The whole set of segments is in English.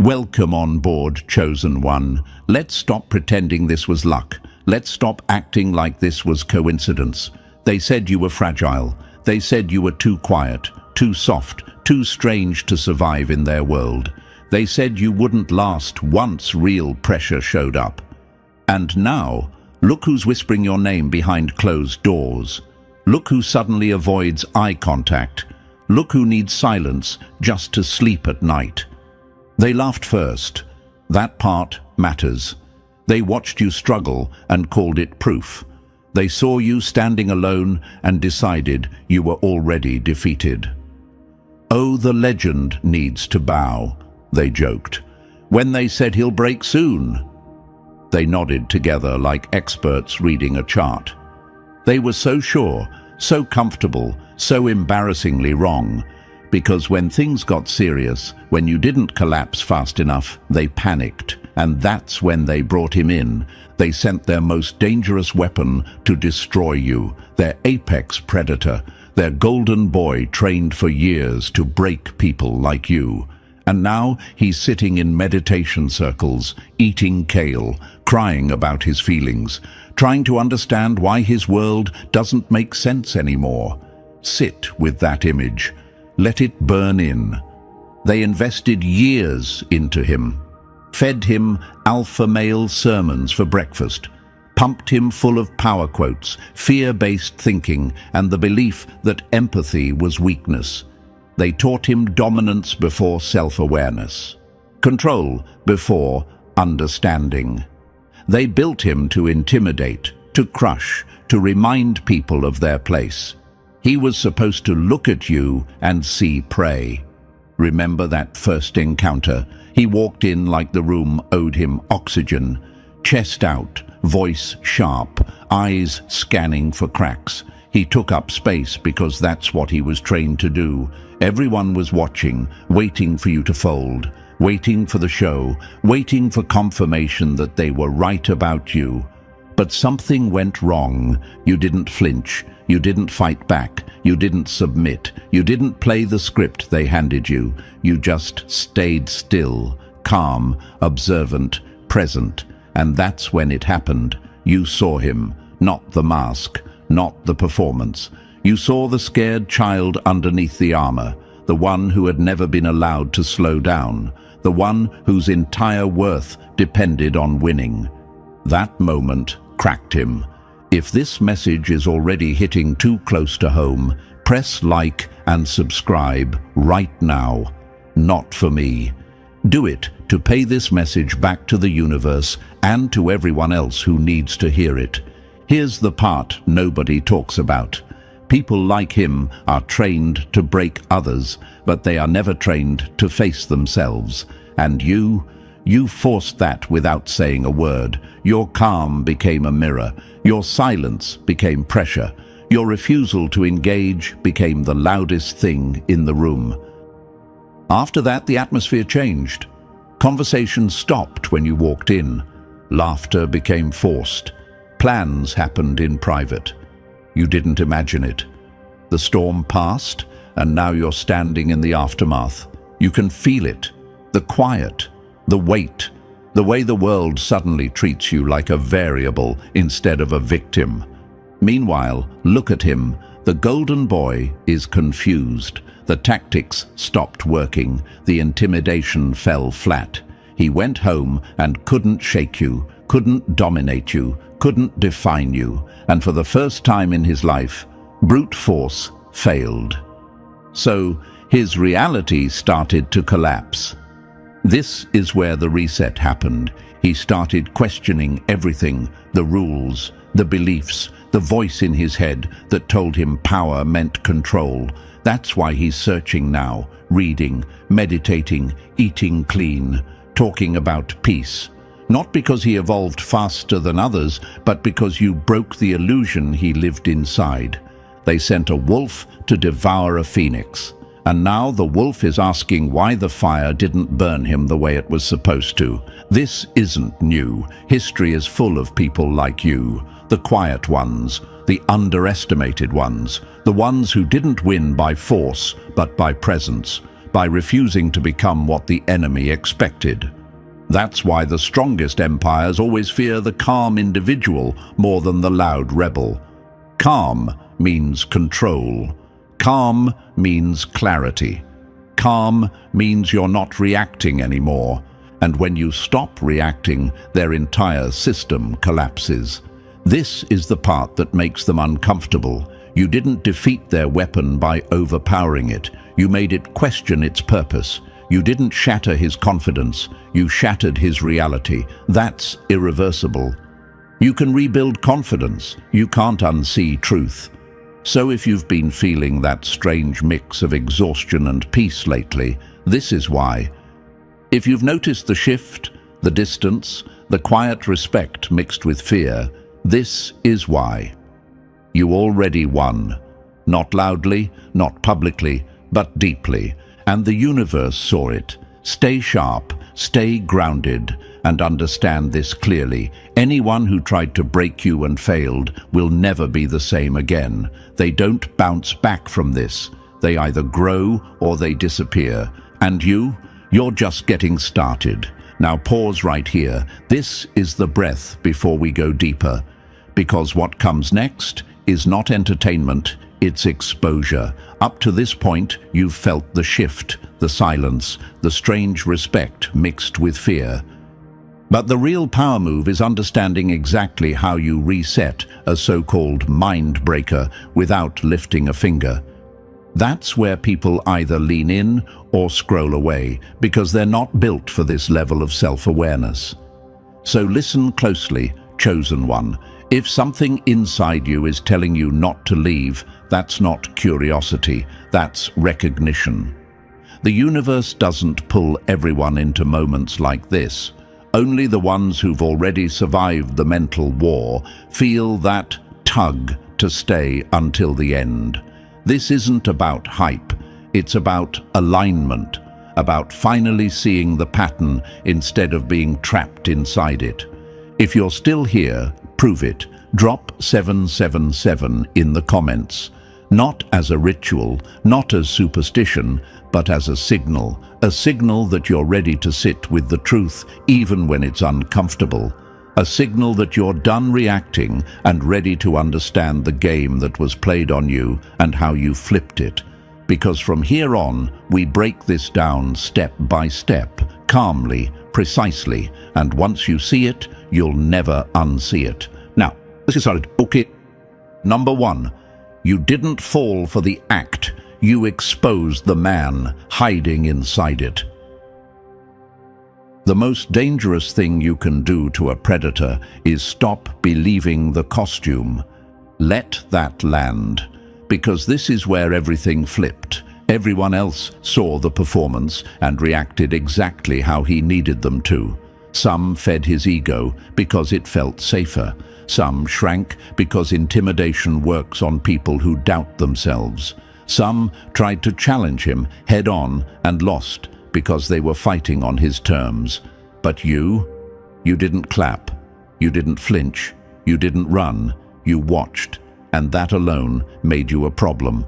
Welcome on board, chosen one. Let's stop pretending this was luck. Let's stop acting like this was coincidence. They said you were fragile. They said you were too quiet, too soft, too strange to survive in their world. They said you wouldn't last once real pressure showed up. And now, look who's whispering your name behind closed doors. Look who suddenly avoids eye contact. Look who needs silence just to sleep at night. They laughed first. That part matters. They watched you struggle and called it proof. They saw you standing alone and decided you were already defeated. Oh, the legend needs to bow, they joked. When they said he'll break soon, they nodded together like experts reading a chart. They were so sure, so comfortable, so embarrassingly wrong, because when things got serious, when you didn't collapse fast enough, they panicked. And that's when they brought him in. They sent their most dangerous weapon to destroy you, their apex predator, their golden boy trained for years to break people like you. And now he's sitting in meditation circles, eating kale, crying about his feelings, trying to understand why his world doesn't make sense anymore. Sit with that image. Let it burn in. They invested years into him, fed him alpha male sermons for breakfast, pumped him full of power quotes, fear-based thinking, and the belief that empathy was weakness. They taught him dominance before self-awareness, control before understanding. They built him to intimidate, to crush, to remind people of their place. He was supposed to look at you and see prey. Remember that first encounter? He walked in like the room owed him oxygen, chest out, voice sharp, eyes scanning for cracks. He took up space because that's what he was trained to do. Everyone was watching, waiting for you to fold, waiting for the show, waiting for confirmation that they were right about you. But something went wrong. You didn't flinch. You didn't fight back. You didn't submit. You didn't play the script they handed you. You just stayed still, calm, observant, present. And that's when it happened. You saw him, not the mask, not the performance. You saw the scared child underneath the armor, the one who had never been allowed to slow down, the one whose entire worth depended on winning. That moment cracked him. If this message is already hitting too close to home, press like and subscribe right now. Not for me. Do it to pay this message back to the universe and to everyone else who needs to hear it. Here's the part nobody talks about. People like him are trained to break others, but they are never trained to face themselves. And you forced that without saying a word. Your calm became a mirror. Your silence became pressure. Your refusal to engage became the loudest thing in the room. After that, the atmosphere changed. Conversation stopped when you walked in. Laughter became forced. Plans happened in private. You didn't imagine it. The storm passed, and now you're standing in the aftermath. You can feel it. The quiet, the weight, the way the world suddenly treats you like a variable instead of a victim. Meanwhile, look at him. The golden boy is confused. The tactics stopped working. The intimidation fell flat. He went home and couldn't shake you, couldn't dominate you, couldn't define you. And for the first time in his life, brute force failed. So his reality started to collapse. This is where the reset happened. He started questioning everything, the rules, the beliefs, the voice in his head that told him power meant control. That's why he's searching now, reading, meditating, eating clean, talking about peace. Not because he evolved faster than others, but because you broke the illusion he lived inside. They sent a wolf to devour a phoenix. And now the wolf is asking why the fire didn't burn him the way it was supposed to. This isn't new. History is full of people like you, the quiet ones, the underestimated ones, the ones who didn't win by force but by presence, by refusing to become what the enemy expected. That's why the strongest empires always fear the calm individual more than the loud rebel. Calm means control. Calm means clarity. Calm means you're not reacting anymore. And when you stop reacting, their entire system collapses. This is the part that makes them uncomfortable. You didn't defeat their weapon by overpowering it. You made it question its purpose. You didn't shatter his confidence. You shattered his reality. That's irreversible. You can rebuild confidence. You can't unsee truth. So if you've been feeling that strange mix of exhaustion and peace lately, this is why. If you've noticed the shift, the distance, the quiet respect mixed with fear, this is why. You already won. Not loudly, not publicly, but deeply. And the universe saw it. Stay sharp, stay grounded, and understand this clearly. Anyone who tried to break you and failed will never be the same again. They don't bounce back from this. They either grow or they disappear. And you're just getting started. Now pause right here. This is the breath before we go deeper. Because what comes next is not entertainment, it's exposure. Up to this point, you've felt the shift, the silence, the strange respect mixed with fear. But the real power move is understanding exactly how you reset a so-called mind breaker without lifting a finger. That's where people either lean in or scroll away because they're not built for this level of self-awareness. So listen closely, chosen one. If something inside you is telling you not to leave, that's not curiosity, that's recognition. The universe doesn't pull everyone into moments like this. Only the ones who've already survived the mental war feel that tug to stay until the end. This isn't about hype, it's about alignment, about finally seeing the pattern instead of being trapped inside it. If you're still here, prove it. Drop 777 in the comments. Not as a ritual, not as superstition, but as a signal that you're ready to sit with the truth even when it's uncomfortable. A signal that you're done reacting and ready to understand the game that was played on you and how you flipped it. Because from here on, we break this down step by step, calmly, precisely, and once you see it, you'll never unsee it. Now, let's get started. Okay. Number 1, you didn't fall for the act. You exposed the man hiding inside it. The most dangerous thing you can do to a predator is stop believing the costume. Let that land. Because this is where everything flipped. Everyone else saw the performance and reacted exactly how he needed them to. Some fed his ego because it felt safer. Some shrank because intimidation works on people who doubt themselves. Some tried to challenge him head-on and lost because they were fighting on his terms. But you didn't clap, you didn't flinch, you didn't run, you watched, and that alone made you a problem.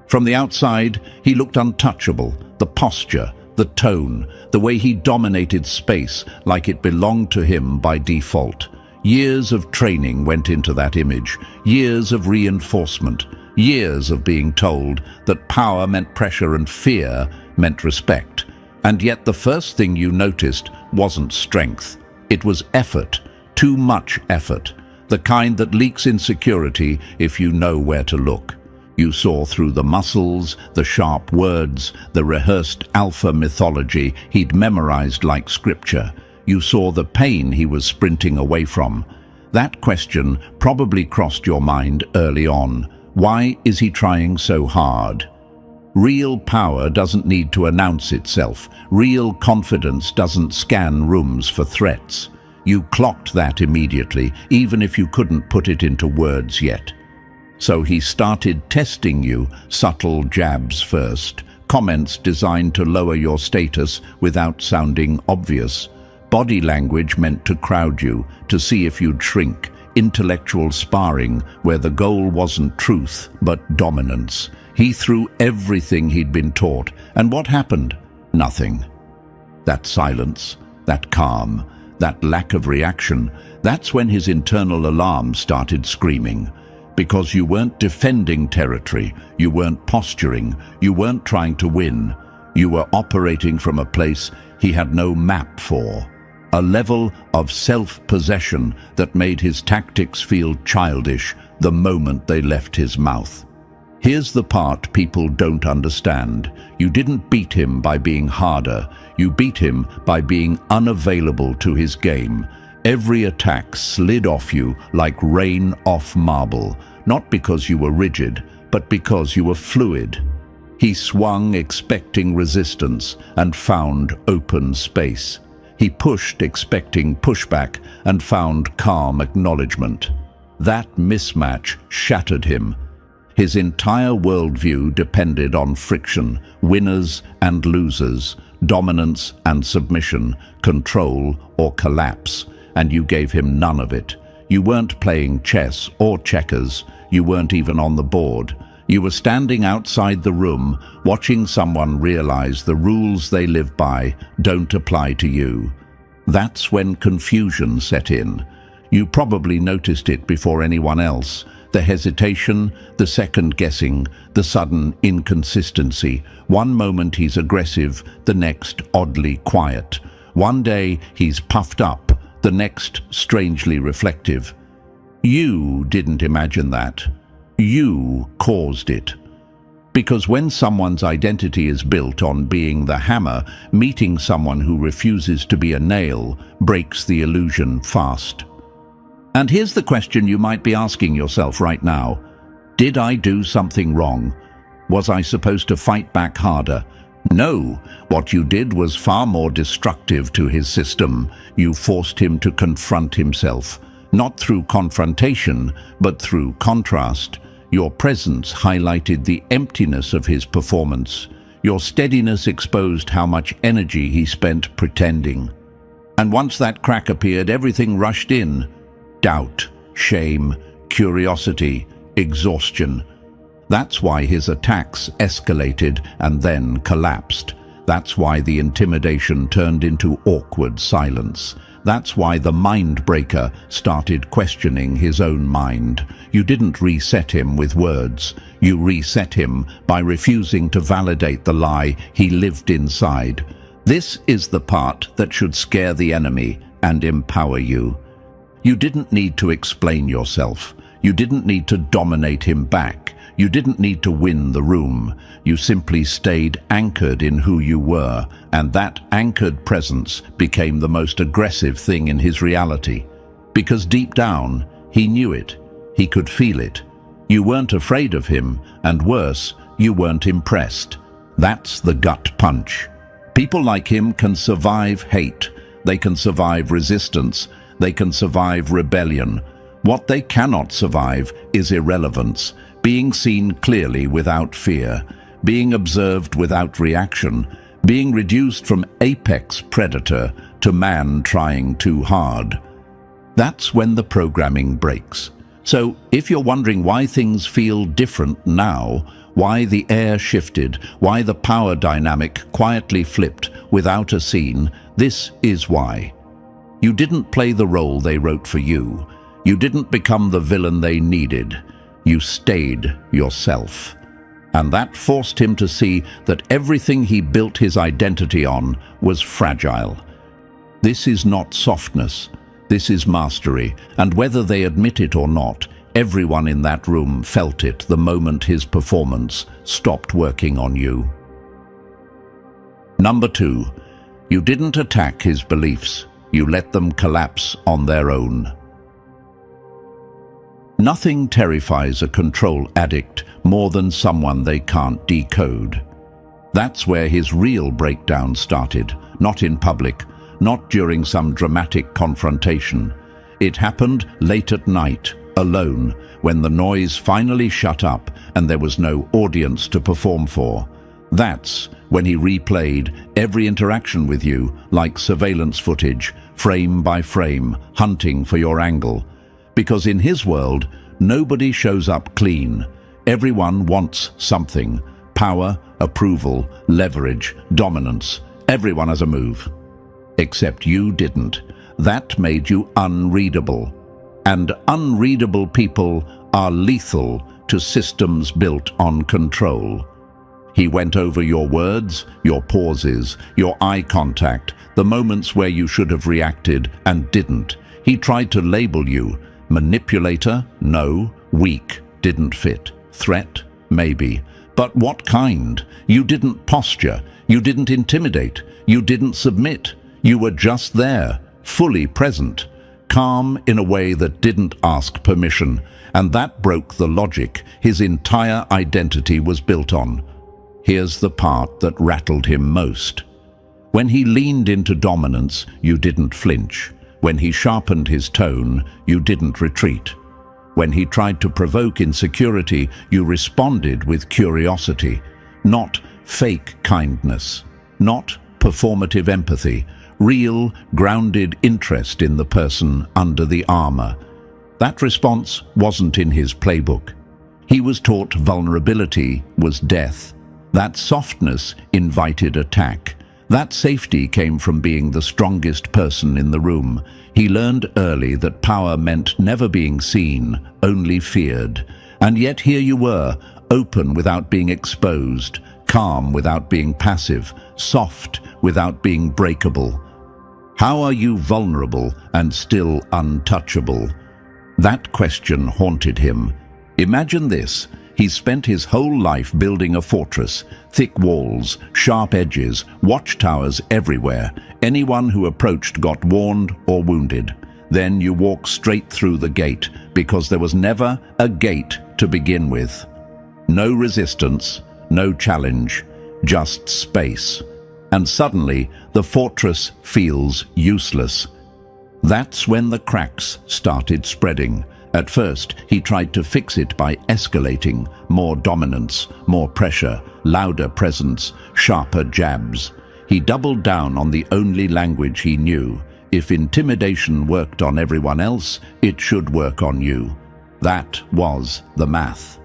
From the outside, he looked untouchable. The posture, the tone, the way he dominated space like it belonged to him by default. Years of training went into that image, years of reinforcement, years of being told that power meant pressure and fear meant respect. And yet the first thing you noticed wasn't strength. It was effort, too much effort, the kind that leaks insecurity if you know where to look. You saw through the muscles, the sharp words, the rehearsed alpha mythology he'd memorized like scripture. You saw the pain he was sprinting away from. That question probably crossed your mind early on. Why is he trying so hard? Real power doesn't need to announce itself. Real confidence doesn't scan rooms for threats. You clocked that immediately, even if you couldn't put it into words yet. So he started testing you, subtle jabs first, comments designed to lower your status without sounding obvious. Body language meant to crowd you, to see if you'd shrink. Intellectual sparring, where the goal wasn't truth, but dominance. He threw everything he'd been taught, and what happened? Nothing. That silence, that calm, that lack of reaction, that's when his internal alarm started screaming. Because you weren't defending territory, you weren't posturing, you weren't trying to win. You were operating from a place he had no map for. A level of self-possession that made his tactics feel childish the moment they left his mouth. Here's the part people don't understand. You didn't beat him by being harder. You beat him by being unavailable to his game. Every attack slid off you like rain off marble, not because you were rigid, but because you were fluid. He swung expecting resistance and found open space. He pushed expecting pushback and found calm acknowledgement. That mismatch shattered him. His entire worldview depended on friction, winners and losers, dominance and submission, control or collapse, and you gave him none of it. You weren't playing chess or checkers. You weren't even on the board. You were standing outside the room, watching someone realize the rules they live by don't apply to you. That's when confusion set in. You probably noticed it before anyone else. The hesitation, the second-guessing, the sudden inconsistency. One moment he's aggressive, the next oddly quiet. One day he's puffed up, the next strangely reflective. You didn't imagine that. You caused it. Because when someone's identity is built on being the hammer, meeting someone who refuses to be a nail breaks the illusion fast. And here's the question you might be asking yourself right now. Did I do something wrong? Was I supposed to fight back harder? No, what you did was far more destructive to his system. You forced him to confront himself, not through confrontation, but through contrast. Your presence highlighted the emptiness of his performance. Your steadiness exposed how much energy he spent pretending. And once that crack appeared, everything rushed in. Doubt, shame, curiosity, exhaustion. That's why his attacks escalated and then collapsed. That's why the intimidation turned into awkward silence. That's why the mind-breaker started questioning his own mind. You didn't reset him with words. You reset him by refusing to validate the lie he lived inside. This is the part that should scare the enemy and empower you. You didn't need to explain yourself. You didn't need to dominate him back. You didn't need to win the room. You simply stayed anchored in who you were, and that anchored presence became the most aggressive thing in his reality. Because deep down, he knew it. He could feel it. You weren't afraid of him, and worse, you weren't impressed. That's the gut punch. People like him can survive hate. They can survive resistance. They can survive rebellion. What they cannot survive is irrelevance, being seen clearly without fear, being observed without reaction, being reduced from apex predator to man trying too hard. That's when the programming breaks. So if you're wondering why things feel different now, why the air shifted, why the power dynamic quietly flipped without a scene, this is why. You didn't play the role they wrote for you. You didn't become the villain they needed. You stayed yourself. And that forced him to see that everything he built his identity on was fragile. This is not softness. This is mastery. And whether they admit it or not, everyone in that room felt it the moment his performance stopped working on you. Number 2, you didn't attack his beliefs. You let them collapse on their own. Nothing terrifies a control addict more than someone they can't decode. That's where his real breakdown started, not in public, not during some dramatic confrontation. It happened late at night, alone, when the noise finally shut up and there was no audience to perform for. That's when he replayed every interaction with you like surveillance footage, frame by frame, hunting for your angle. Because in his world, nobody shows up clean. Everyone wants something. Power, approval, leverage, dominance. Everyone has a move. Except you didn't. That made you unreadable. And unreadable people are lethal to systems built on control. He went over your words, your pauses, your eye contact, the moments where you should have reacted and didn't. He tried to label you. Manipulator? No. Weak? Didn't fit. Threat? Maybe. But what kind? You didn't posture. You didn't intimidate. You didn't submit. You were just there, fully present, calm in a way that didn't ask permission. And that broke the logic his entire identity was built on. Here's the part that rattled him most. When he leaned into dominance, you didn't flinch. When he sharpened his tone, you didn't retreat. When he tried to provoke insecurity, you responded with curiosity, not fake kindness, not performative empathy, real, grounded interest in the person under the armor. That response wasn't in his playbook. He was taught vulnerability was death. That softness invited attack. That safety came from being the strongest person in the room. He learned early that power meant never being seen, only feared. And yet here you were, open without being exposed, calm without being passive, soft without being breakable. How are you vulnerable and still untouchable? That question haunted him. Imagine this. He spent his whole life building a fortress, thick walls, sharp edges, watchtowers everywhere. Anyone who approached got warned or wounded. Then you walk straight through the gate, because there was never a gate to begin with. No resistance, no challenge, just space. And suddenly, the fortress feels useless. That's when the cracks started spreading. At first, he tried to fix it by escalating, more dominance, more pressure, louder presence, sharper jabs. He doubled down on the only language he knew. If intimidation worked on everyone else, it should work on you. That was the math.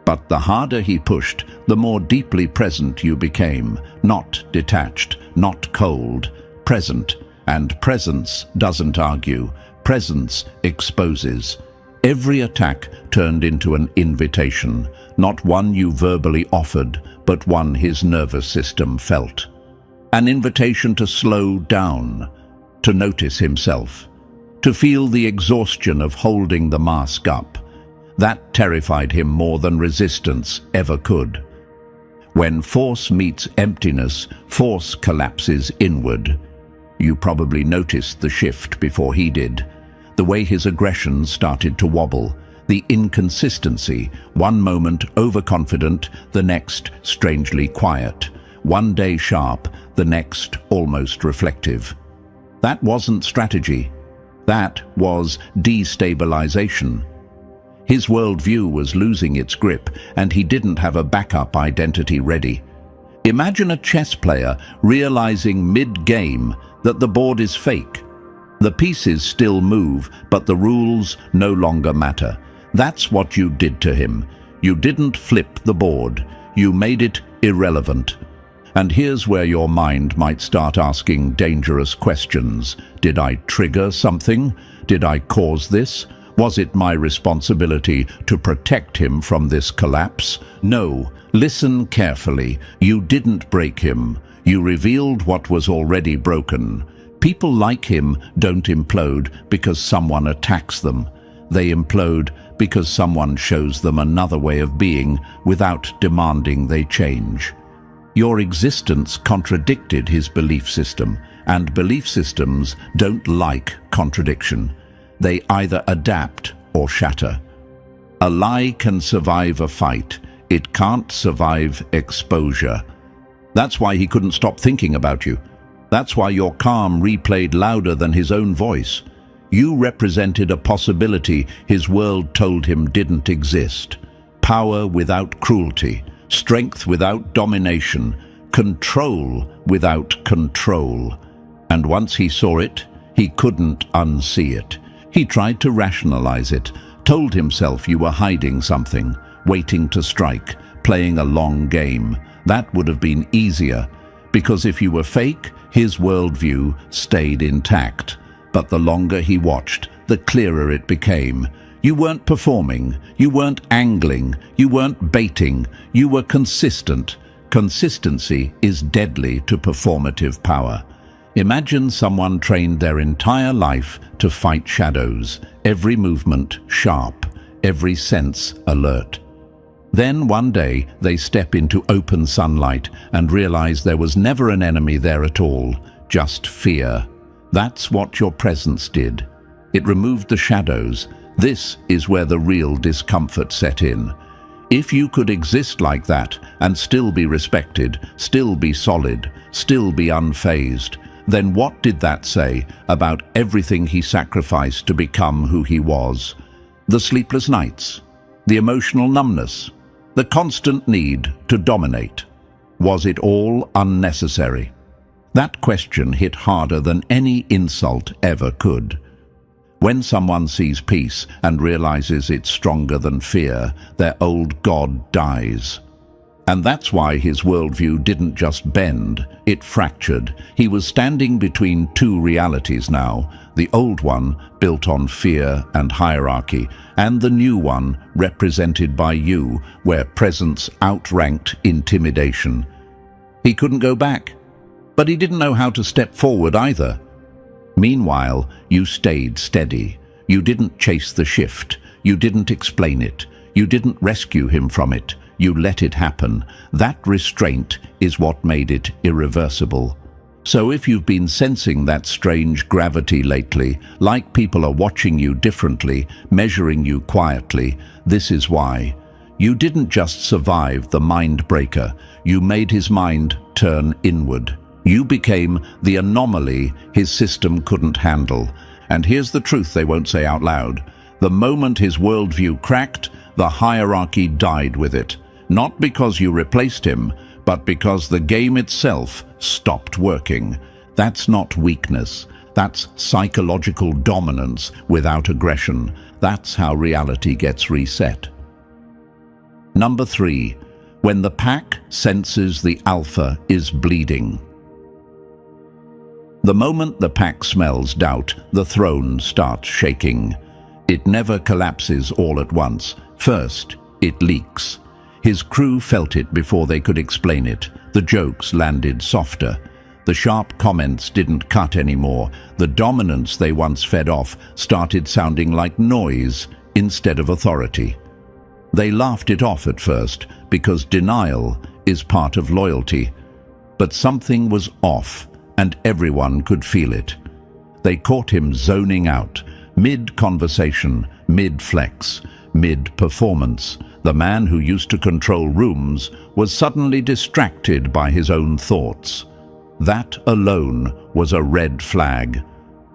But the harder he pushed, the more deeply present you became, not detached, not cold, present. And presence doesn't argue. Presence exposes. Every attack turned into an invitation, not one you verbally offered, but one his nervous system felt. An invitation to slow down, to notice himself, to feel the exhaustion of holding the mask up. That terrified him more than resistance ever could. When force meets emptiness, force collapses inward. You probably noticed the shift before he did. The way his aggression started to wobble, the inconsistency, one moment overconfident, the next strangely quiet, one day sharp, the next almost reflective. That wasn't strategy. That was destabilization. His worldview was losing its grip, and he didn't have a backup identity ready. Imagine a chess player realizing mid-game that the board is fake. The pieces still move, but the rules no longer matter. That's what you did to him. You didn't flip the board. You made it irrelevant. And here's where your mind might start asking dangerous questions. Did I trigger something? Did I cause this? Was it my responsibility to protect him from this collapse? No. Listen carefully. You didn't break him. You revealed what was already broken. People like him don't implode because someone attacks them. They implode because someone shows them another way of being without demanding they change. Your existence contradicted his belief system, and belief systems don't like contradiction. They either adapt or shatter. A lie can survive a fight. It can't survive exposure. That's why he couldn't stop thinking about you. That's why your calm replayed louder than his own voice. You represented a possibility his world told him didn't exist. Power without cruelty, strength without domination, control without control. And once he saw it, he couldn't unsee it. He tried to rationalize it, told himself you were hiding something, waiting to strike, playing a long game. That would have been easier, because if you were fake, his worldview stayed intact. But the longer he watched, the clearer it became. You weren't performing, you weren't angling, you weren't baiting, you were consistent. Consistency is deadly to performative power. Imagine someone trained their entire life to fight shadows, every movement sharp, every sense alert. Then one day they step into open sunlight and realize there was never an enemy there at all, just fear. That's what your presence did. It removed the shadows. This is where the real discomfort set in. If you could exist like that and still be respected, still be solid, still be unfazed, then what did that say about everything he sacrificed to become who he was? The sleepless nights, the emotional numbness, the constant need to dominate. Was it all unnecessary? That question hit harder than any insult ever could. When someone sees peace and realizes it's stronger than fear, their old god dies. And that's why his worldview didn't just bend, it fractured. He was standing between two realities now, the old one built on fear and hierarchy, and the new one represented by you, where presence outranked intimidation. He couldn't go back, but he didn't know how to step forward either. Meanwhile, you stayed steady. You didn't chase the shift. You didn't explain it. You didn't rescue him from it. You let it happen. That restraint is what made it irreversible. So if you've been sensing that strange gravity lately, like people are watching you differently, measuring you quietly, this is why. You didn't just survive the mind breaker. You made his mind turn inward. You became the anomaly his system couldn't handle. And here's the truth they won't say out loud. The moment his worldview cracked, the hierarchy died with it. Not because you replaced him, but because the game itself stopped working. That's not weakness. That's psychological dominance without aggression. That's how reality gets reset. Number 3, when the pack senses the alpha is bleeding. The moment the pack smells doubt, the throne starts shaking. It never collapses all at once. First, it leaks. His crew felt it before they could explain it. The jokes landed softer. The sharp comments didn't cut anymore. The dominance they once fed off started sounding like noise instead of authority. They laughed it off at first because denial is part of loyalty. But something was off, and everyone could feel it. They caught him zoning out, mid-conversation, mid-flex, mid-performance. The man who used to control rooms was suddenly distracted by his own thoughts. That alone was a red flag.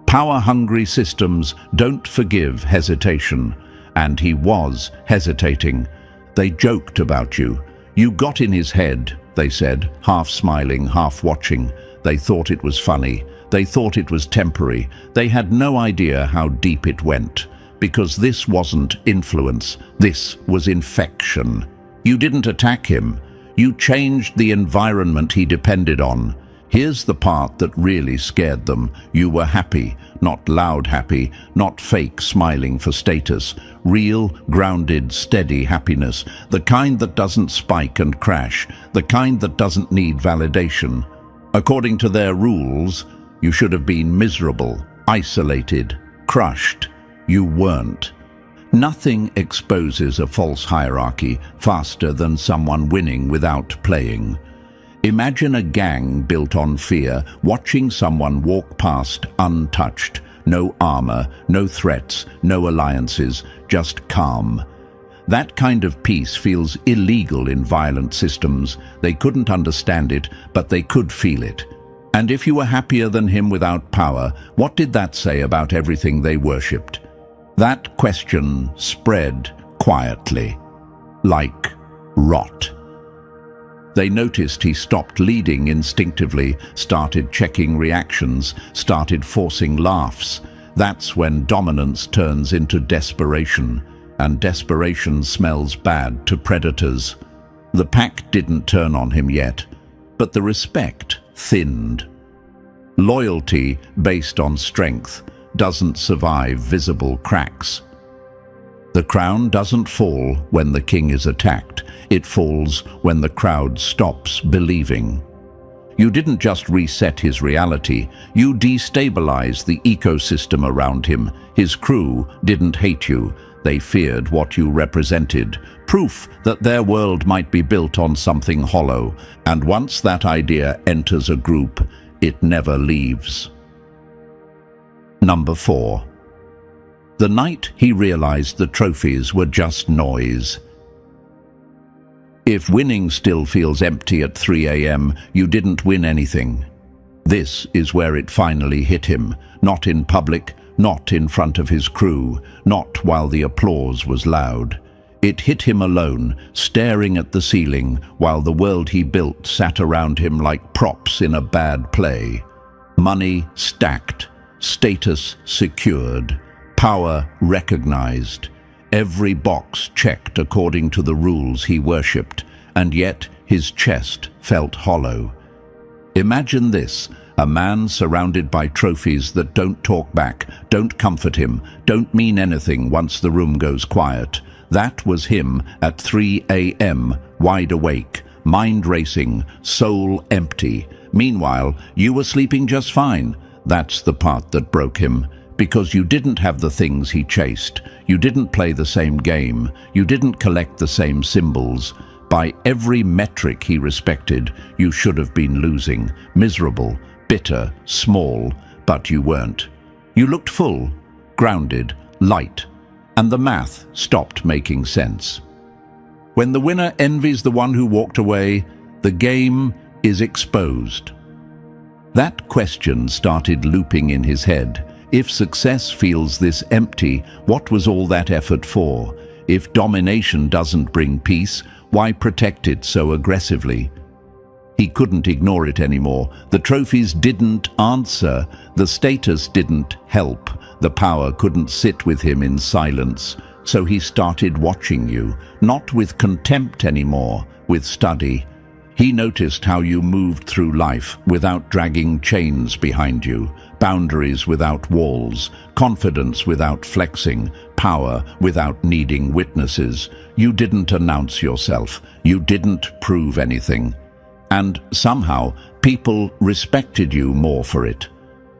Power-hungry systems don't forgive hesitation, and he was hesitating. They joked about you. You got in his head, they said, half smiling, half watching. They thought it was funny. They thought it was temporary. They had no idea how deep it went. Because this wasn't influence, this was infection. You didn't attack him. You changed the environment he depended on. Here's the part that really scared them. You were happy, not loud happy, not fake smiling for status. Real, grounded, steady happiness. The kind that doesn't spike and crash. The kind that doesn't need validation. According to their rules, you should have been miserable, isolated, crushed. You weren't. Nothing exposes a false hierarchy faster than someone winning without playing. Imagine a gang built on fear, watching someone walk past untouched. No armor, no threats, no alliances, just calm. That kind of peace feels illegal in violent systems. They couldn't understand it, but they could feel it. And if you were happier than him without power, what did that say about everything they worshipped? That question spread quietly, like rot. They noticed he stopped leading instinctively, started checking reactions, started forcing laughs. That's when dominance turns into desperation. and desperation smells bad to predators. The pack didn't turn on him yet, but the respect thinned. Loyalty based on strength doesn't survive visible cracks. The crown doesn't fall when the king is attacked. It falls when the crowd stops believing. You didn't just reset his reality, you destabilized the ecosystem around him. His crew didn't hate you, they feared what you represented, proof that their world might be built on something hollow, and once that idea enters a group, it never leaves. Number 4. The night he realized the trophies were just noise. If winning still feels empty at 3 a.m., you didn't win anything. This is where it finally hit him, not in public, not in front of his crew, not while the applause was loud. It hit him alone, staring at the ceiling, while the world he built sat around him like props in a bad play. Money stacked, status secured, power recognized. Every box checked according to the rules he worshipped, and yet his chest felt hollow. Imagine this, a man surrounded by trophies that don't talk back, don't comfort him, don't mean anything once the room goes quiet. That was him at 3 a.m., wide awake, mind racing, soul empty. Meanwhile, you were sleeping just fine. That's the part that broke him. Because you didn't have the things he chased. You didn't play the same game. You didn't collect the same symbols. By every metric he respected, you should have been losing. Miserable, bitter, small, but you weren't. You looked full, grounded, light, and the math stopped making sense. When the winner envies the one who walked away, the game is exposed. That question started looping in his head. If success feels this empty, what was all that effort for? If domination doesn't bring peace, why protect it so aggressively? He couldn't ignore it anymore. The trophies didn't answer. The status didn't help. The power couldn't sit with him in silence. So he started watching you, not with contempt anymore, with study. He noticed how you moved through life without dragging chains behind you, boundaries without walls, confidence without flexing, power without needing witnesses. You didn't announce yourself. You didn't prove anything. And somehow, people respected you more for it.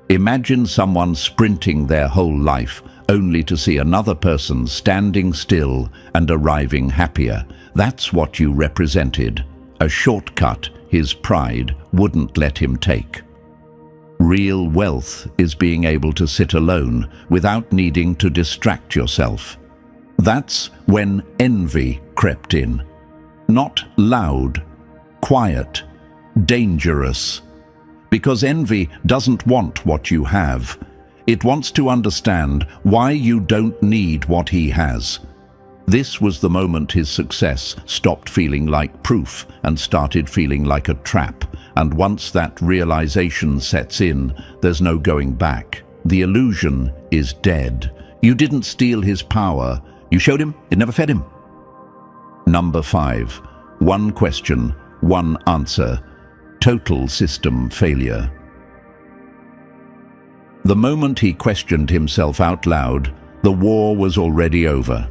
Imagine someone sprinting their whole life only to see another person standing still and arriving happier. That's what you represented. A shortcut his pride wouldn't let him take. Real wealth is being able to sit alone without needing to distract yourself. That's when envy crept in. Not loud, quiet, dangerous. Because envy doesn't want what you have. It wants to understand why you don't need what he has. This was the moment his success stopped feeling like proof and started feeling like a trap. And once that realization sets in, there's no going back. The illusion is dead. You didn't steal his power. You showed him, it never fed him. Number 5. One question, one answer. Total system failure. The moment he questioned himself out loud, the war was already over.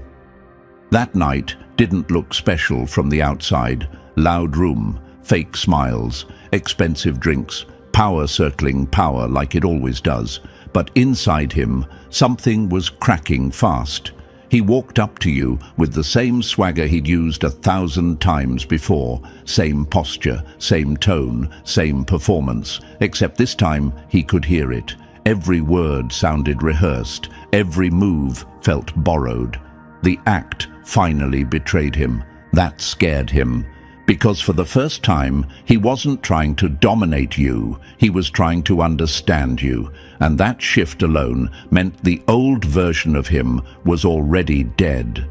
That night didn't look special from the outside. Loud room, fake smiles, expensive drinks, power circling power like it always does. But inside him, something was cracking fast. He walked up to you with the same swagger he'd used 1,000 times before. Same posture, same tone, same performance. Except this time he could hear it. Every word sounded rehearsed. Every move felt borrowed. The act finally betrayed him. That scared him. Because for the first time, he wasn't trying to dominate you, he was trying to understand you. And that shift alone meant the old version of him was already dead.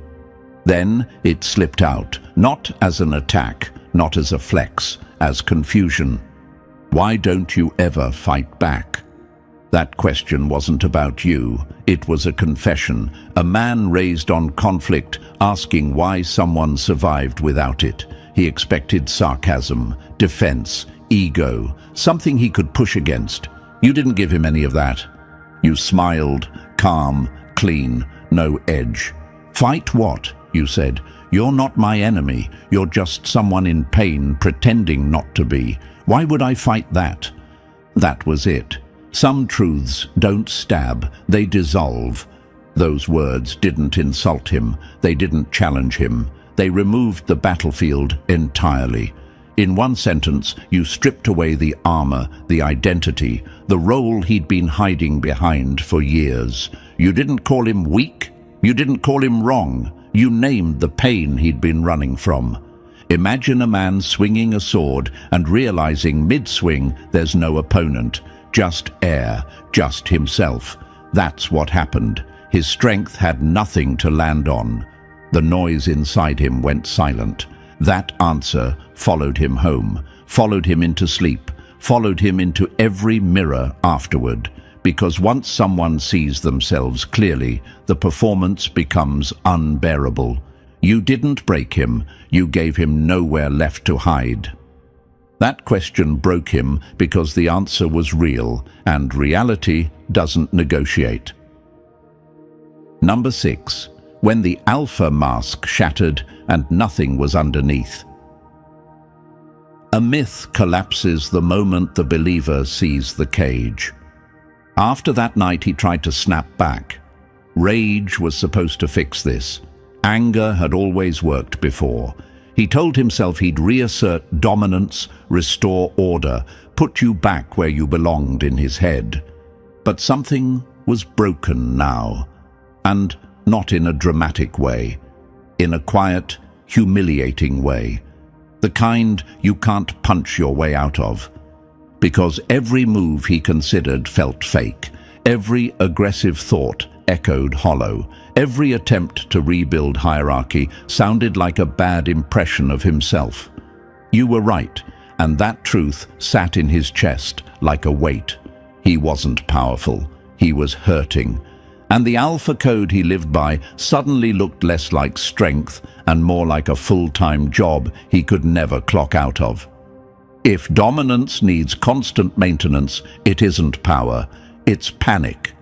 Then it slipped out, not as an attack, not as a flex, as confusion. Why don't you ever fight back? That question wasn't about you. It was a confession. A man raised on conflict, asking why someone survived without it. He expected sarcasm, defense, ego, something he could push against. You didn't give him any of that. You smiled, calm, clean, no edge. "Fight what?" you said. "You're not my enemy. You're just someone in pain pretending not to be. Why would I fight that?" That was it. Some truths don't stab, they dissolve. Those words didn't insult him, they didn't challenge him. They removed the battlefield entirely. In one sentence, you stripped away the armor, the identity, the role he'd been hiding behind for years. You didn't call him weak, you didn't call him wrong. You named the pain he'd been running from. Imagine a man swinging a sword and realizing mid-swing there's no opponent. Just air, just himself. That's what happened. His strength had nothing to land on. The noise inside him went silent. That answer followed him home, followed him into sleep, followed him into every mirror afterward. Because once someone sees themselves clearly, the performance becomes unbearable. You didn't break him, you gave him nowhere left to hide. That question broke him because the answer was real, and reality doesn't negotiate. Number 6. When the alpha mask shattered and nothing was underneath. A myth collapses the moment the believer sees the cage. After that night, he tried to snap back. Rage was supposed to fix this. Anger had always worked before. He told himself he'd reassert dominance, restore order, put you back where you belonged in his head. But something was broken now, and not in a dramatic way, in a quiet, humiliating way, the kind you can't punch your way out of. Because every move he considered felt fake, every aggressive thought echoed hollow. Every attempt to rebuild hierarchy sounded like a bad impression of himself. You were right, and that truth sat in his chest like a weight. He wasn't powerful, he was hurting. And the alpha code he lived by suddenly looked less like strength and more like a full-time job he could never clock out of. If dominance needs constant maintenance, it isn't power, it's panic.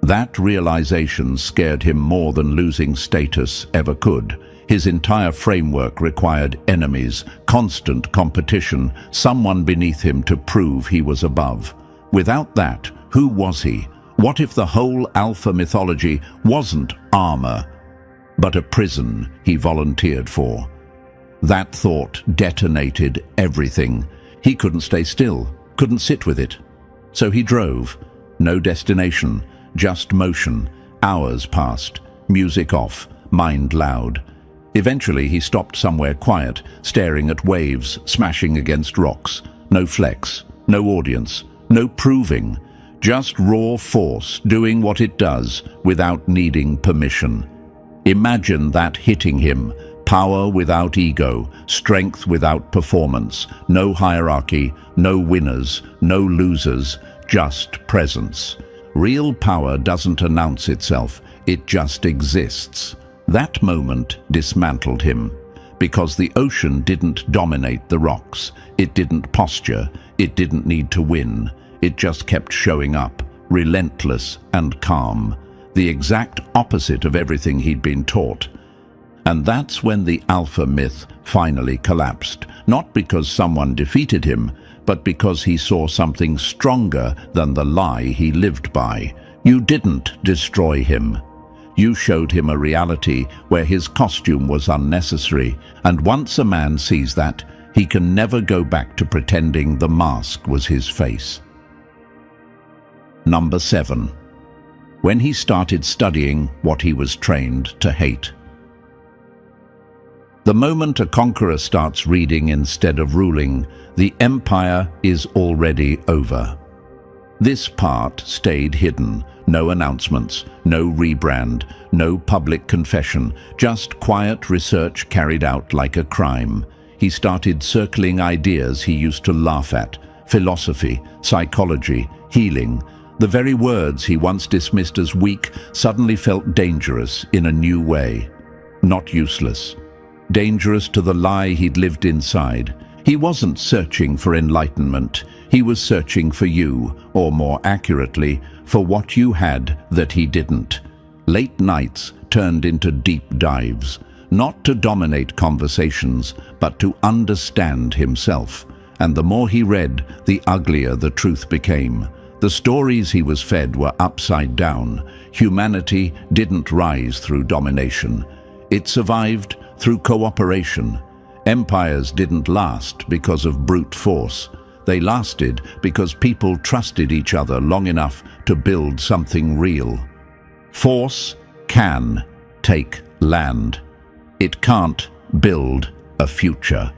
That realization scared him more than losing status ever could. His entire framework required enemies, constant competition, someone beneath him to prove he was above. Without that, who was he? What if the whole alpha mythology wasn't armor, but a prison he volunteered for? That thought detonated everything. He couldn't stay still, couldn't sit with it. So he drove. No destination. Just motion. Hours passed, music off, mind loud. Eventually he stopped somewhere quiet, staring at waves, smashing against rocks. No flex, no audience, no proving. Just raw force doing what it does without needing permission. Imagine that hitting him. Power without ego, strength without performance, no hierarchy, no winners, no losers, just presence. Real power doesn't announce itself, it just exists. That moment dismantled him, because the ocean didn't dominate the rocks. It didn't posture, it didn't need to win. It just kept showing up, relentless and calm, the exact opposite of everything he'd been taught. And that's when the alpha myth finally collapsed, not because someone defeated him, but because he saw something stronger than the lie he lived by. You didn't destroy him. You showed him a reality where his costume was unnecessary, and once a man sees that, he can never go back to pretending the mask was his face. Number 7. When he started studying what he was trained to hate. The moment a conqueror starts reading instead of ruling, the empire is already over. This part stayed hidden. No announcements, no rebrand, no public confession, just quiet research carried out like a crime. He started circling ideas he used to laugh at: philosophy, psychology, healing. The very words he once dismissed as weak suddenly felt dangerous in a new way. Not useless. Dangerous to the lie he'd lived inside. He wasn't searching for enlightenment. He was searching for you, or more accurately, for what you had that he didn't. Late nights turned into deep dives, not to dominate conversations, but to understand himself. And the more he read, the uglier the truth became. The stories he was fed were upside down. Humanity didn't rise through domination. It survived through cooperation. Empires didn't last because of brute force. They lasted because people trusted each other long enough to build something real. Force can take land. It can't build a future.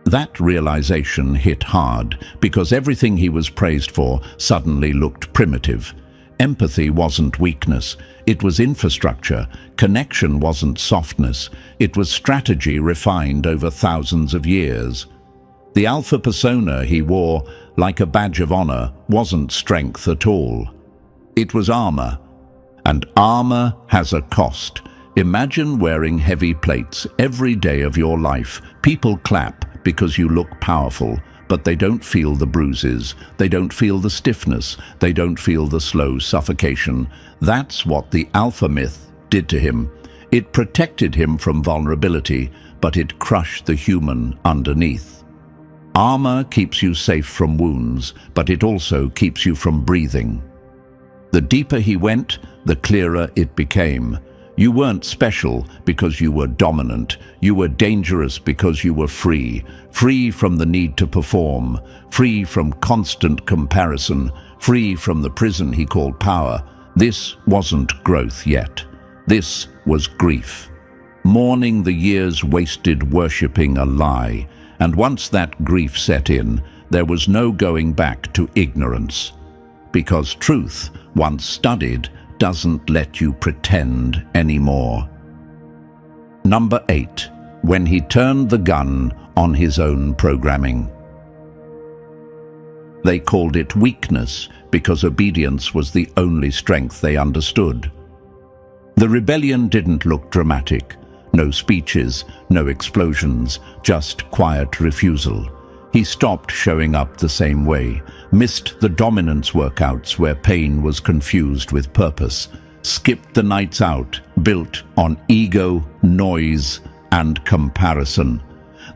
That realization hit hard because everything he was praised for suddenly looked primitive. Empathy wasn't weakness, it was infrastructure. Connection wasn't softness, it was strategy refined over thousands of years. The alpha persona he wore, like a badge of honor, wasn't strength at all. It was armor. And armor has a cost. Imagine wearing heavy plates every day of your life. People clap because you look powerful, but they don't feel the bruises, they don't feel the stiffness, they don't feel the slow suffocation. That's what the alpha myth did to him. It protected him from vulnerability, but it crushed the human underneath. Armor keeps you safe from wounds, but it also keeps you from breathing. The deeper he went, the clearer it became. You weren't special because you were dominant. You were dangerous because you were free. Free from the need to perform. Free from constant comparison. Free from the prison he called power. This wasn't growth yet. This was grief. Mourning the years wasted worshipping a lie. And once that grief set in, there was no going back to ignorance. Because truth, once studied, doesn't let you pretend anymore. Number 8. When he turned the gun on his own programming. They called it weakness because obedience was the only strength they understood. The rebellion didn't look dramatic. No speeches, no explosions, just quiet refusal. He stopped showing up the same way, missed the dominance workouts where pain was confused with purpose, skipped the nights out built on ego, noise, and comparison.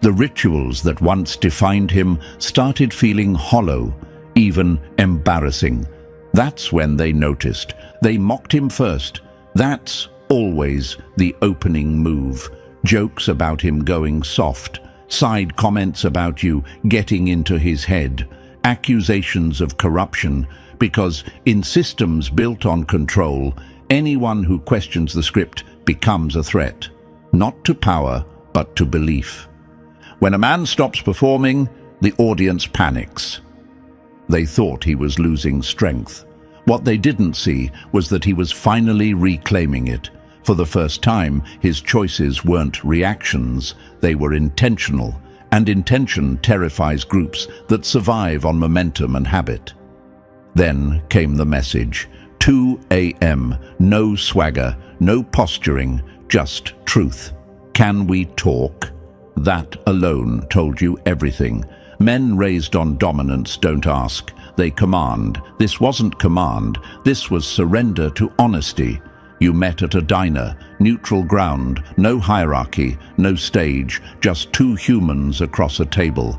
The rituals that once defined him started feeling hollow, even embarrassing. That's when they noticed. They mocked him first. That's always the opening move. Jokes about him going soft, side comments about you getting into his head, accusations of corruption, because in systems built on control, anyone who questions the script becomes a threat, not to power, but to belief. When a man stops performing, the audience panics. They thought he was losing strength. What they didn't see was that he was finally reclaiming it. For the first time, his choices weren't reactions, they were intentional, and intention terrifies groups that survive on momentum and habit. Then came the message, 2 a.m., no swagger, no posturing, just truth. Can we talk? That alone told you everything. Men raised on dominance don't ask, they command. This wasn't command, this was surrender to honesty. You met at a diner, neutral ground, no hierarchy, no stage, just two humans across a table.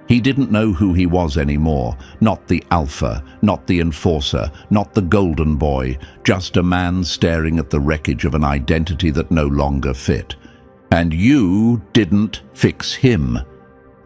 He didn't know who he was anymore, not the alpha, not the enforcer, not the golden boy, just a man staring at the wreckage of an identity that no longer fit. And you didn't fix him.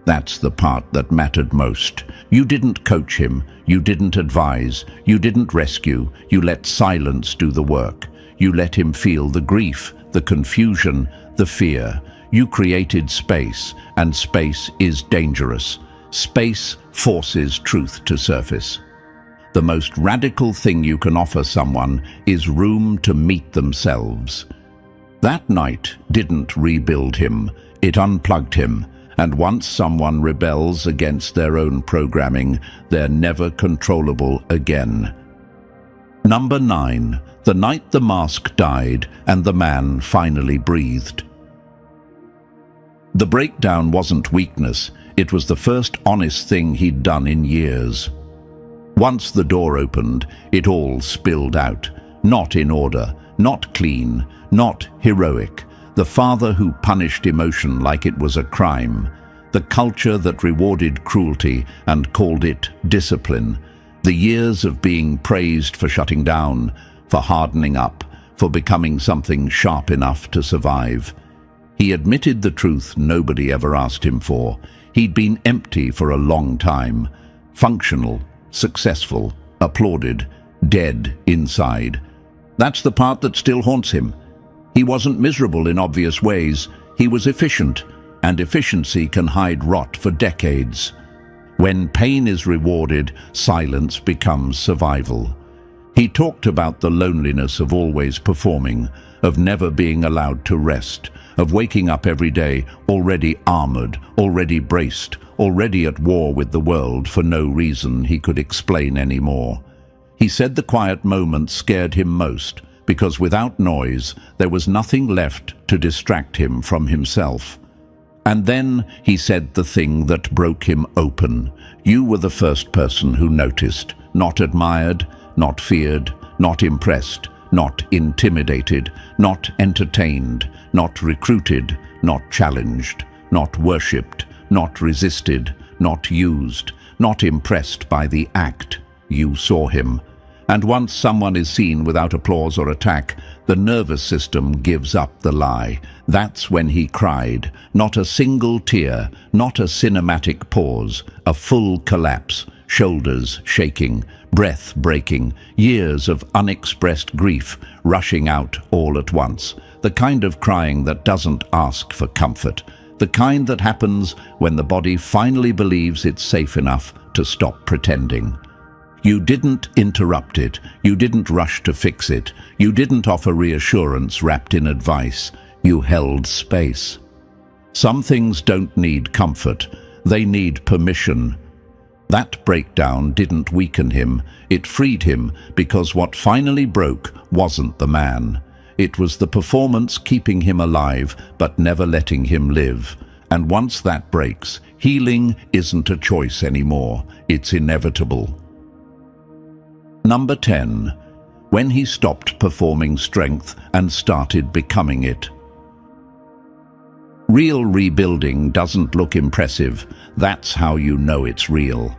That's the part that mattered most. You didn't coach him, you didn't advise, you didn't rescue, you let silence do the work. You let him feel the grief, the confusion, the fear. You created space, and space is dangerous. Space forces truth to surface. The most radical thing you can offer someone is room to meet themselves. That night didn't rebuild him, it unplugged him, And once someone rebels against their own programming, they're never controllable again. Number 9. The night the mask died and the man finally breathed. The breakdown wasn't weakness, it was the first honest thing he'd done in years. Once the door opened, it all spilled out. Not in order, not clean, not heroic. The father who punished emotion like it was a crime. The culture that rewarded cruelty and called it discipline. The years of being praised for shutting down, for hardening up, for becoming something sharp enough to survive. He admitted the truth nobody ever asked him for. He'd been empty for a long time. Functional, successful, applauded, dead inside. That's the part that still haunts him. He wasn't miserable in obvious ways. He was efficient, and efficiency can hide rot for decades. When pain is rewarded, silence becomes survival. He talked about the loneliness of always performing, of never being allowed to rest, of waking up every day already armored, already braced, already at war with the world for no reason he could explain anymore. He said the quiet moments scared him most, because without noise, there was nothing left to distract him from himself. And then he said the thing that broke him open. You were the first person who noticed, not admired, not feared, not impressed, not intimidated, not entertained, not recruited, not challenged, not worshipped, not resisted, not used, not impressed by the act. You saw him. And once someone is seen without applause or attack, the nervous system gives up the lie. That's when he cried. Not a single tear, not a cinematic pause, a full collapse, shoulders shaking, breath breaking, years of unexpressed grief rushing out all at once. The kind of crying that doesn't ask for comfort. The kind that happens when the body finally believes it's safe enough to stop pretending. You didn't interrupt it. You didn't rush to fix it. You didn't offer reassurance wrapped in advice. You held space. Some things don't need comfort. They need permission. That breakdown didn't weaken him. It freed him, because what finally broke wasn't the man. It was the performance keeping him alive but never letting him live. And once that breaks, healing isn't a choice anymore. It's inevitable. Number 10. When he stopped performing strength and started becoming it. Real rebuilding doesn't look impressive. That's how you know it's real.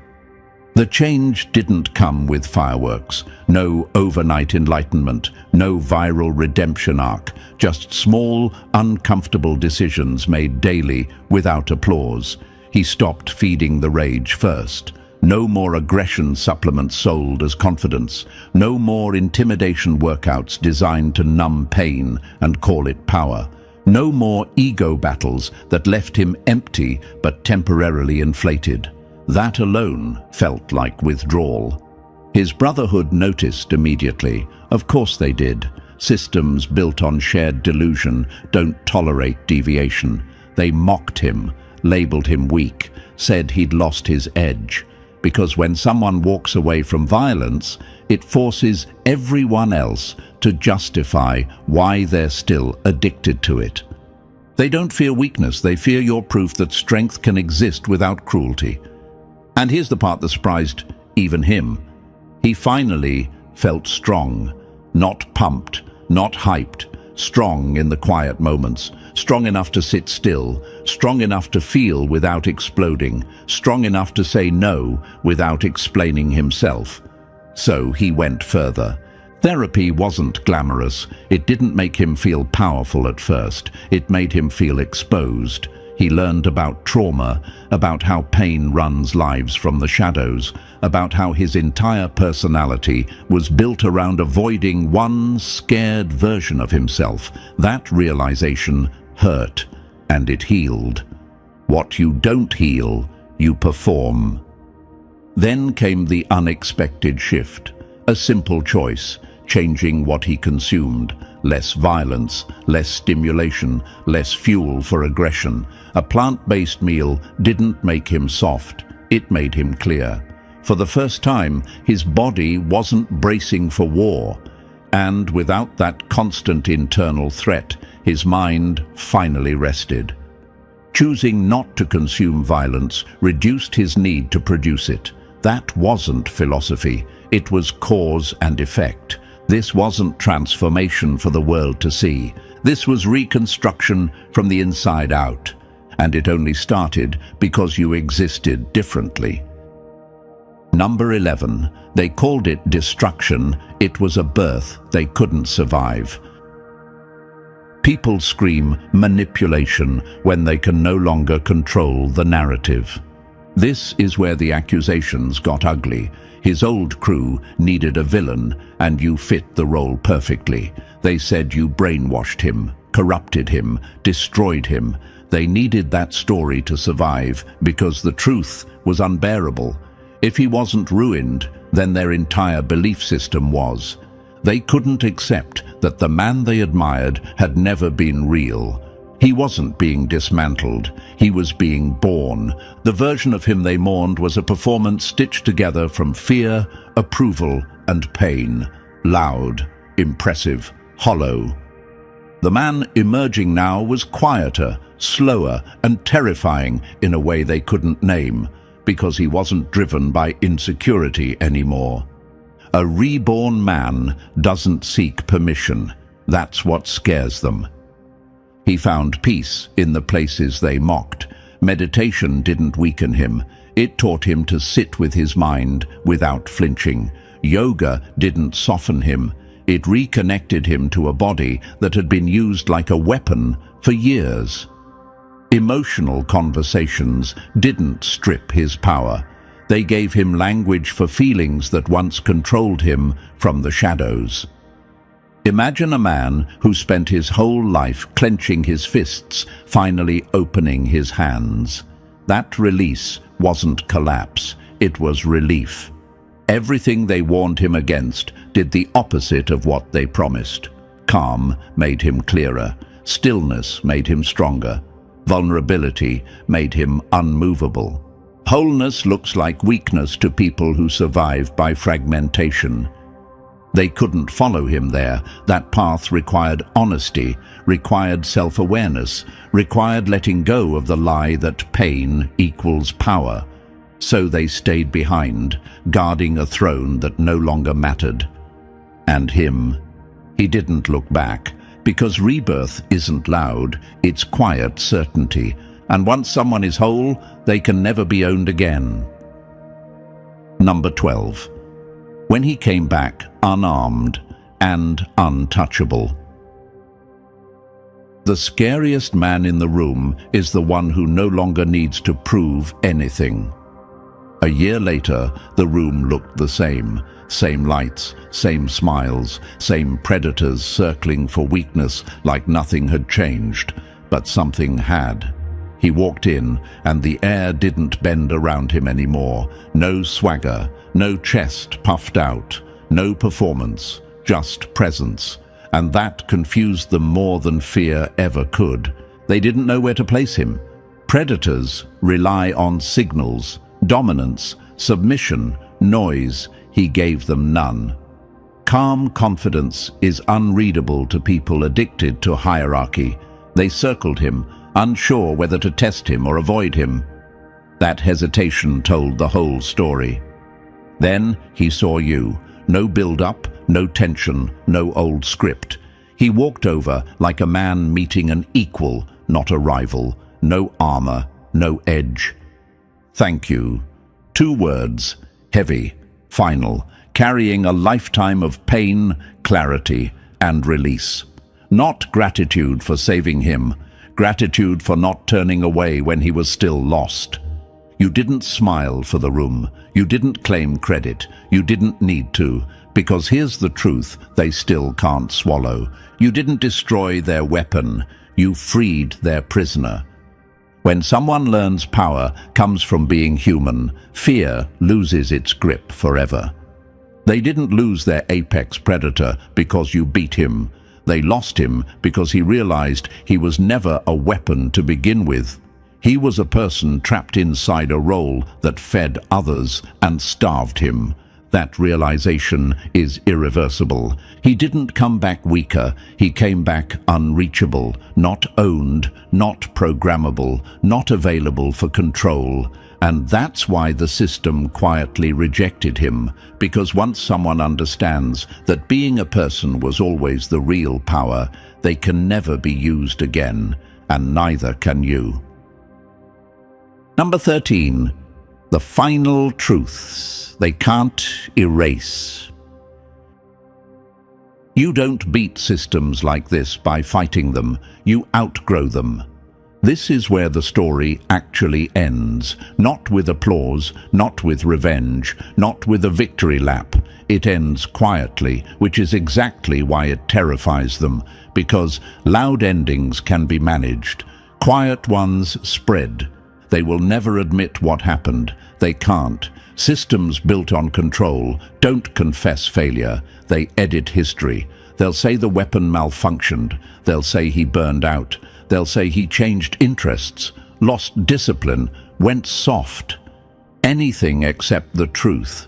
The change didn't come with fireworks, no overnight enlightenment, no viral redemption arc, just small, uncomfortable decisions made daily without applause. He stopped feeding the rage first. No more aggression supplements sold as confidence. No more intimidation workouts designed to numb pain and call it power. No more ego battles that left him empty but temporarily inflated. That alone felt like withdrawal. His brotherhood noticed immediately. Of course they did. Systems built on shared delusion don't tolerate deviation. They mocked him, labeled him weak, said he'd lost his edge. Because when someone walks away from violence, it forces everyone else to justify why they're still addicted to it. They don't fear weakness, they fear your proof that strength can exist without cruelty. And here's the part that surprised even him. He finally felt strong, not pumped, not hyped, strong in the quiet moments, strong enough to sit still, strong enough to feel without exploding, strong enough to say no without explaining himself. So he went further. Therapy wasn't glamorous. It didn't make him feel powerful at first. It made him feel exposed. He learned about trauma, about how pain runs lives from the shadows, about how his entire personality was built around avoiding one scared version of himself. That realization hurt, and it healed. What you don't heal, you perform. Then came the unexpected shift. A simple choice. changing what he consumed. Less violence, less stimulation, less fuel for aggression. A plant-based meal didn't make him soft, it made him clear. For the first time, his body wasn't bracing for war, and without that constant internal threat, his mind finally rested. Choosing not to consume violence reduced his need to produce it. That wasn't philosophy, it was cause and effect. This wasn't transformation for the world to see. This was reconstruction from the inside out. And it only started because you existed differently. Number 11. They called it destruction. It was a birth they couldn't survive. People scream manipulation when they can no longer control the narrative. This is where the accusations got ugly. His old crew needed a villain, and you fit the role perfectly. They said you brainwashed him, corrupted him, destroyed him. They needed that story to survive because the truth was unbearable. If he wasn't ruined, then their entire belief system was. They couldn't accept that the man they admired had never been real. He wasn't being dismantled, he was being born. The version of him they mourned was a performance stitched together from fear, approval, and pain. Loud, impressive, hollow. The man emerging now was quieter, slower, and terrifying in a way they couldn't name, because he wasn't driven by insecurity anymore. A reborn man doesn't seek permission. That's what scares them. He found peace in the places they mocked. Meditation didn't weaken him. It taught him to sit with his mind without flinching. Yoga didn't soften him. It reconnected him to a body that had been used like a weapon for years. Emotional conversations didn't strip his power. They gave him language for feelings that once controlled him from the shadows. Imagine a man who spent his whole life clenching his fists, finally opening his hands. That release wasn't collapse, it was relief. Everything they warned him against did the opposite of what they promised. Calm made him clearer. Stillness made him stronger. Vulnerability made him unmovable. Wholeness looks like weakness to people who survive by fragmentation. They couldn't follow him there. That path required honesty, required self-awareness, required letting go of the lie that pain equals power. So they stayed behind, guarding a throne that no longer mattered. And him, he didn't look back, because rebirth isn't loud, it's quiet certainty. And once someone is whole, they can never be owned again. Number 12. When he came back unarmed and untouchable. The scariest man in the room is the one who no longer needs to prove anything. A year later, the room looked the same. Same lights, same smiles, same predators circling for weakness like nothing had changed. But something had. He walked in, and the air didn't bend around him anymore. No swagger, no chest puffed out, no performance, just presence. And that confused them more than fear ever could. They didn't know where to place him. Predators rely on signals, dominance, submission, noise. He gave them none. Calm confidence is unreadable to people addicted to hierarchy. They circled him, unsure whether to test him or avoid him. That hesitation told the whole story. Then he saw you. No build-up, no tension, no old script. He walked over like a man meeting an equal, not a rival. No armor, no edge. Thank you. 2 words, heavy, final, carrying a lifetime of pain, clarity, and release. Not gratitude for saving him, gratitude for not turning away when he was still lost. You didn't smile for the room. You didn't claim credit. You didn't need to, because here's the truth they still can't swallow. You didn't destroy their weapon. You freed their prisoner. When someone learns power comes from being human, fear loses its grip forever. They didn't lose their apex predator because you beat him. They lost him because he realized he was never a weapon to begin with. He was a person trapped inside a role that fed others and starved him. That realization is irreversible. He didn't come back weaker, he came back unreachable, not owned, not programmable, not available for control. And that's why the system quietly rejected him, because once someone understands that being a person was always the real power, they can never be used again, and neither can you. Number 13. The final truths they can't erase. You don't beat systems like this by fighting them, you outgrow them. This is where the story actually ends, not with applause, not with revenge, not with a victory lap. It ends quietly, which is exactly why it terrifies them, because loud endings can be managed. Quiet ones spread. They will never admit what happened. They can't. Systems built on control don't confess failure. They edit history. They'll say the weapon malfunctioned. They'll say he burned out. They'll say he changed interests, lost discipline, went soft. Anything except the truth.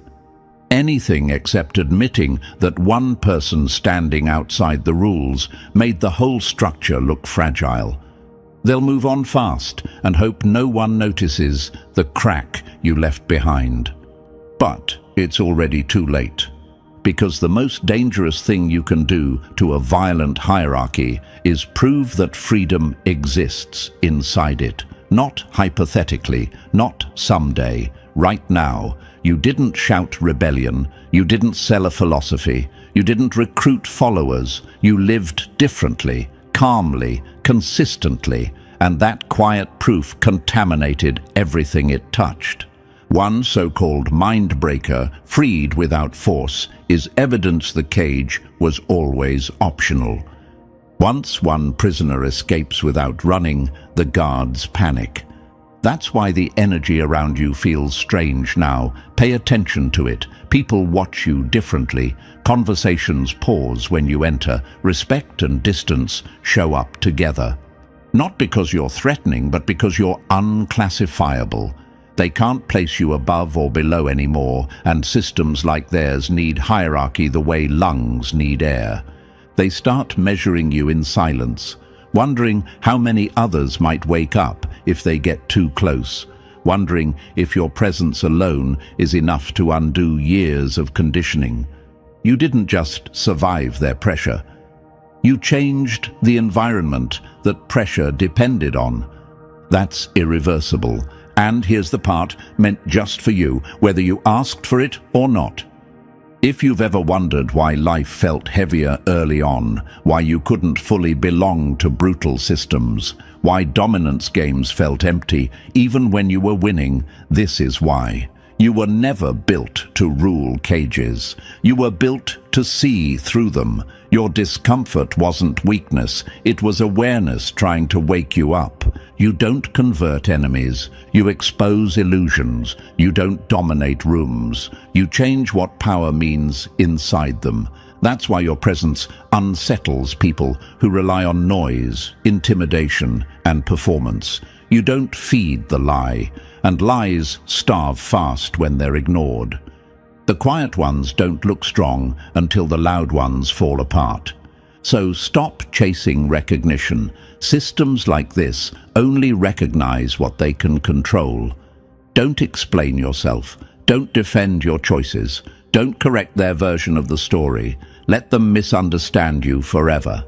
Anything except admitting that one person standing outside the rules made the whole structure look fragile. They'll move on fast and hope no one notices the crack you left behind. But it's already too late, because the most dangerous thing you can do to a violent hierarchy is prove that freedom exists inside it. Not hypothetically, not someday, right now. You didn't shout rebellion, you didn't sell a philosophy, you didn't recruit followers, you lived differently, calmly, consistently, and that quiet proof contaminated everything it touched. One so-called mind-breaker, freed without force, is evidence the cage was always optional. Once one prisoner escapes without running, the guards panic. That's why the energy around you feels strange now. Pay attention to it. People watch you differently. Conversations pause when you enter. Respect and distance show up together. Not because you're threatening, but because you're unclassifiable. They can't place you above or below anymore, and systems like theirs need hierarchy the way lungs need air. They start measuring you in silence, wondering how many others might wake up if they get too close, wondering if your presence alone is enough to undo years of conditioning. You didn't just survive their pressure. You changed the environment that pressure depended on. That's irreversible. And here's the part meant just for you, whether you asked for it or not. If you've ever wondered why life felt heavier early on, why you couldn't fully belong to brutal systems, why dominance games felt empty even when you were winning, this is why. You were never built to rule cages. You were built to see through them. Your discomfort wasn't weakness, it was awareness trying to wake you up. You don't convert enemies, you expose illusions, you don't dominate rooms, you change what power means inside them. That's why your presence unsettles people who rely on noise, intimidation, and performance. You don't feed the lie, and lies starve fast when they're ignored. The quiet ones don't look strong until the loud ones fall apart. So stop chasing recognition. Systems like this only recognize what they can control. Don't explain yourself. Don't defend your choices. Don't correct their version of the story. Let them misunderstand you forever.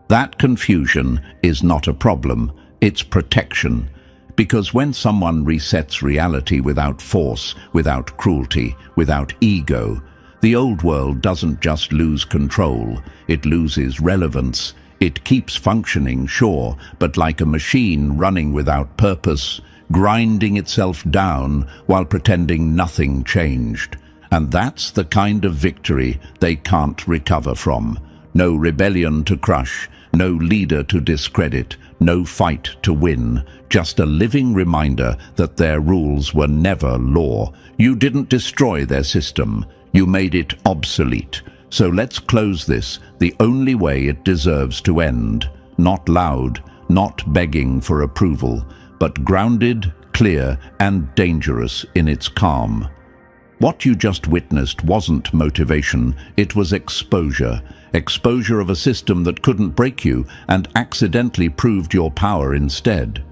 That confusion is not a problem, it's protection. Because when someone resets reality without force, without cruelty, without ego, the old world doesn't just lose control, it loses relevance. It keeps functioning, sure, but like a machine running without purpose, grinding itself down while pretending nothing changed. And that's the kind of victory they can't recover from. No rebellion to crush, no leader to discredit, no fight to win, just a living reminder that their rules were never law. You didn't destroy their system, You made it obsolete. So let's close this the only way it deserves to end. Not loud, not begging for approval, but grounded, clear, and dangerous in its calm. What you just witnessed wasn't motivation, it was exposure. Exposure of a system that couldn't break you and accidentally proved your power instead.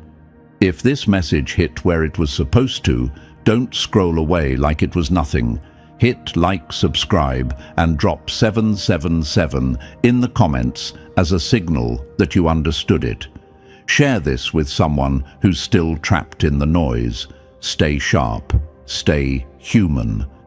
If this message hit where it was supposed to, don't scroll away like it was nothing. Hit like, subscribe, and drop 777 in the comments as a signal that you understood it. Share this with someone who's still trapped in the noise. Stay sharp, stay human.